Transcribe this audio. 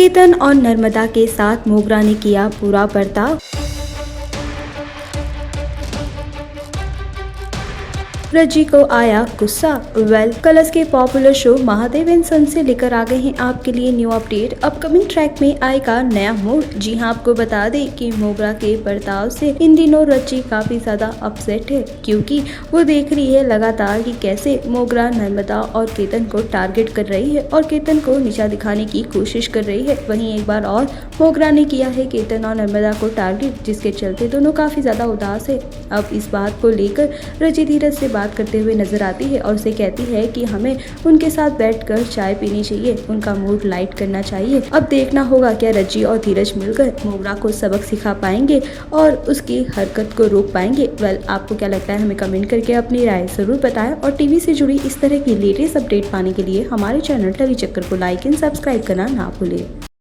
केतन और नर्मदा के साथ मोगरा ने किया बुरा बर्ताव। रज्जी को आया गुस्सा। कलर्स के पॉपुलर शो महादेव एंड सन से लेकर आ गए हैं आपके लिए न्यू अपडेट। अपकमिंग ट्रैक में आएगा नया मोड। जी हां, आपको बता दें कि मोगरा के बर्ताव से इन दिनों रज्जी काफी ज्यादा अपसेट है, क्योंकि वो देख रही है लगातार कि कैसे मोगरा नर्मदा और केतन को टारगेट कर रही है और केतन को नीचा दिखाने की कोशिश कर रही है। वहीं एक बार और मोगरा ने किया है केतन और नर्मदा को टारगेट, जिसके चलते दोनों काफी ज्यादा उदास है। अब इस बात को लेकर रज्जी धीरज से बात करते हुए नजर आती है और उसे कहती है कि हमें उनके साथ बैठकर चाय पीनी चाहिए, उनका मूड लाइट करना चाहिए। अब देखना होगा क्या रज्जी और धीरज मिलकर मोगरा को सबक सिखा पाएंगे और उसकी हरकत को रोक पाएंगे। आपको क्या लगता है, हमें कमेंट करके अपनी राय जरूर बताएं और टीवी से जुड़ी इस तरह की लेटेस्ट अपडेट पाने के लिए हमारे चैनल टेली चक्कर को लाइक एंड सब्सक्राइब करना ना भूलें।